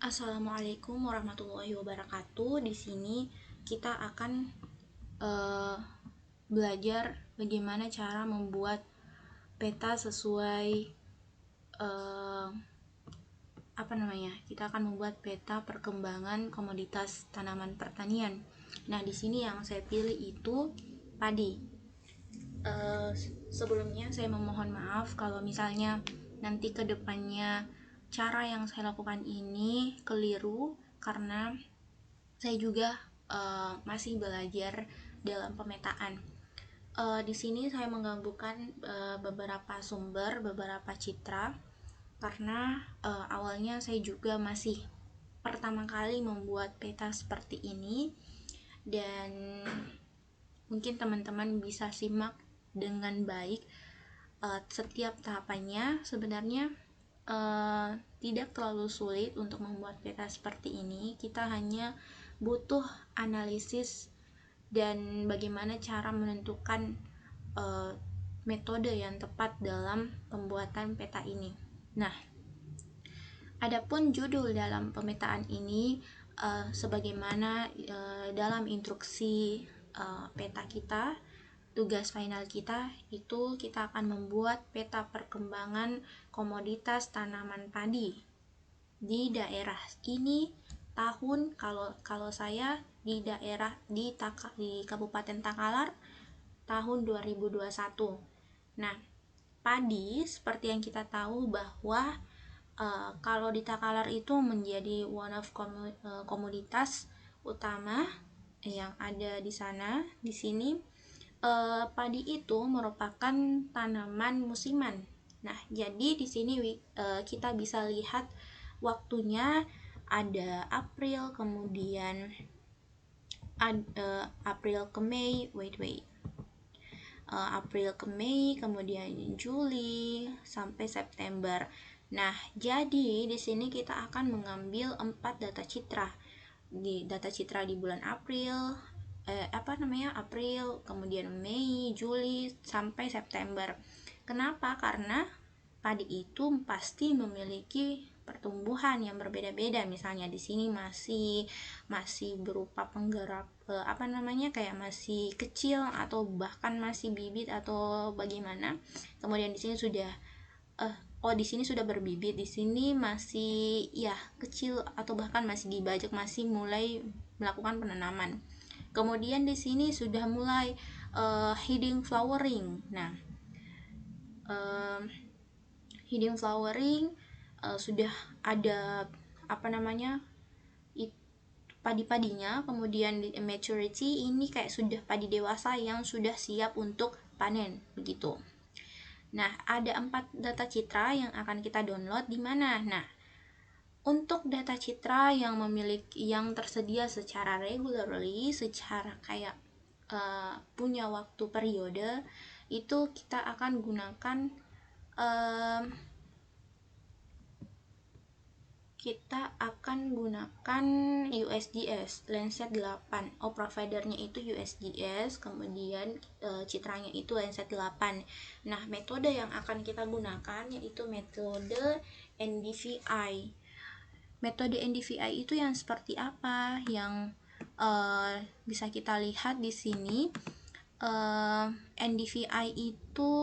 Assalamualaikum warahmatullahi wabarakatuh. Di sini kita akan eh, belajar bagaimana cara membuat peta sesuai eh, kita akan membuat peta perkembangan komoditas tanaman pertanian. Nah, di sini yang saya pilih itu padi. Eh, Sebelumnya saya memohon maaf kalau misalnya nanti kedepannya cara yang saya lakukan ini keliru karena saya juga masih belajar dalam pemetaan. Di sini saya menggabungkan beberapa sumber, beberapa citra karena awalnya saya juga masih pertama kali membuat peta seperti ini, dan mungkin teman-teman bisa simak dengan baik setiap tahapannya. Sebenarnya tidak terlalu sulit untuk membuat peta seperti ini. Kita hanya butuh analisis dan bagaimana cara menentukan metode yang tepat dalam pembuatan peta ini. Nah, adapun judul dalam pemetaan ini sebagaimana dalam instruksi peta kita, tugas final kita itu kita akan membuat peta perkembangan komoditas tanaman padi di daerah ini tahun, kalau saya di daerah di Kabupaten Takalar tahun 2021. Nah, padi seperti yang kita tahu bahwa kalau di Takalar itu menjadi one of komoditas utama yang ada di sana. Di sini padi itu merupakan tanaman musiman. Nah, jadi di sini kita bisa lihat waktunya ada April, kemudian April ke Mei, April ke Mei, kemudian Juli sampai September. Nah, jadi di sini kita akan mengambil 4 data citra. Data citra di bulan April, April, kemudian Mei, Juli sampai September. Kenapa? Karena padi itu pasti memiliki pertumbuhan yang berbeda-beda. Misalnya di sini masih berupa penggerak kayak masih kecil atau bahkan masih bibit atau bagaimana. Kemudian di sini sudah di sini sudah berbibit, di sini masih ya kecil atau bahkan masih dibajak, masih mulai melakukan penanaman. Kemudian di sini sudah mulai heading flowering. Nah, heading flowering sudah ada padi-padinya. Kemudian di maturity ini kayak sudah padi dewasa yang sudah siap untuk panen begitu. Nah, ada 4 data citra yang akan kita download di mana? Nah, untuk data citra yang tersedia secara regularly, secara kayak punya waktu periode, itu kita akan gunakan USGS Landsat 8. Providernya itu USGS, kemudian citranya itu Landsat 8. Nah, metode yang akan kita gunakan yaitu metode NDVI. Metode NDVI itu yang seperti apa? Yang bisa kita lihat di sini. NDVI itu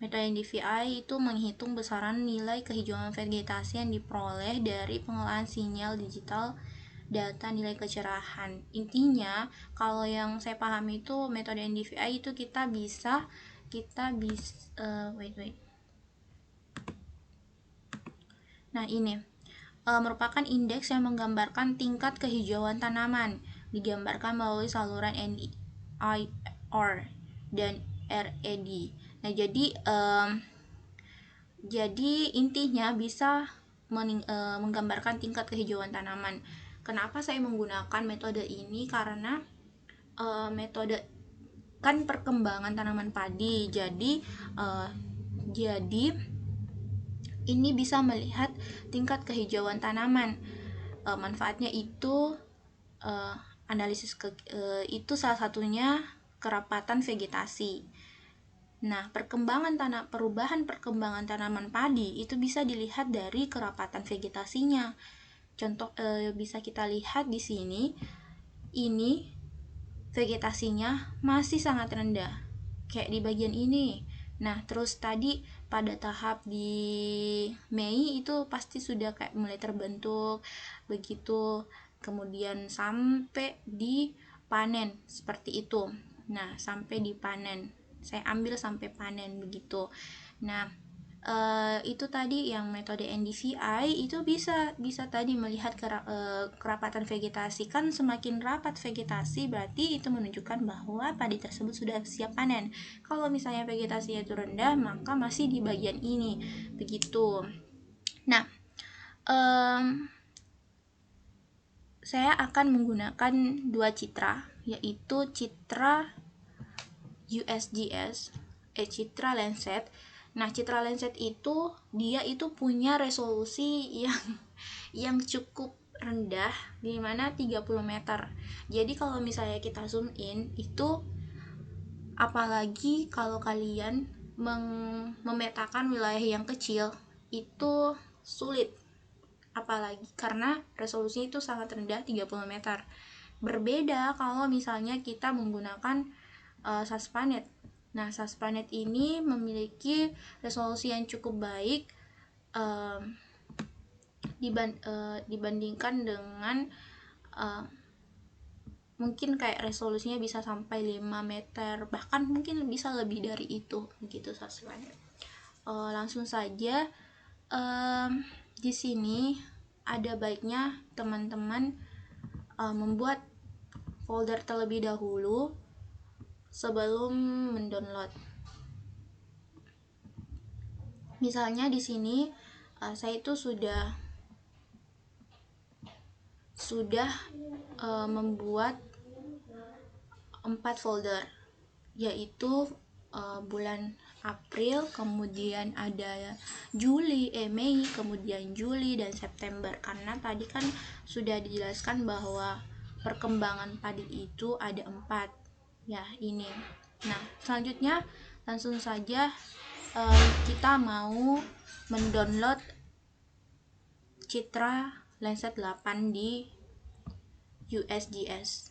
metode NDVI itu menghitung besaran nilai kehijauan vegetasi yang diperoleh dari pengolahan sinyal digital data nilai kecerahan. Intinya, kalau yang saya pahami itu metode NDVI itu kita bisa Nah, ini merupakan indeks yang menggambarkan tingkat kehijauan tanaman, digambarkan melalui saluran NIR dan RED. Nah, jadi intinya bisa menggambarkan tingkat kehijauan tanaman. Kenapa saya menggunakan metode ini? Karena metode kan perkembangan tanaman padi. Jadi ini bisa melihat tingkat kehijauan tanaman. Manfaatnya itu analisis itu salah satunya kerapatan vegetasi. Nah, perubahan perkembangan tanaman padi itu bisa dilihat dari kerapatan vegetasinya. Contoh bisa kita lihat di sini, ini vegetasinya masih sangat rendah, kayak di bagian ini. Nah, terus tadi pada tahap di Mei itu pasti sudah kayak mulai terbentuk begitu, kemudian sampai di panen seperti itu. Nah, sampai di panen, saya ambil sampai panen begitu. Nah, itu tadi yang metode NDVI itu bisa tadi melihat kerapatan vegetasi. Kan semakin rapat vegetasi berarti itu menunjukkan bahwa padi tersebut sudah siap panen. Kalau misalnya vegetasinya itu rendah, maka masih di bagian ini begitu. Nah, saya akan menggunakan dua citra, yaitu citra USGS, Citra Landsat. Nah, Citra Landsat itu dia itu punya resolusi yang cukup rendah, di mana 30 meter. Jadi kalau misalnya kita zoom in itu, apalagi kalau kalian memetakan wilayah yang kecil, itu sulit. Apalagi karena resolusi itu sangat rendah, 30 meter. Berbeda kalau misalnya kita menggunakan Saspanet. Nah, Saspanet ini memiliki resolusi yang cukup baik dibandingkan dengan mungkin kayak resolusinya bisa sampai 5 meter, bahkan mungkin bisa lebih dari itu begitu Saspanet. Langsung saja, di sini ada baiknya teman-teman membuat folder terlebih dahulu sebelum mendownload. Misalnya di sini saya itu sudah membuat 4 folder, yaitu bulan April, kemudian ada Mei, kemudian Juli dan September. Karena tadi kan sudah dijelaskan bahwa perkembangan padi itu ada 4, ya ini. Nah, selanjutnya langsung saja kita mau mendownload Citra Landsat 8 di USGS.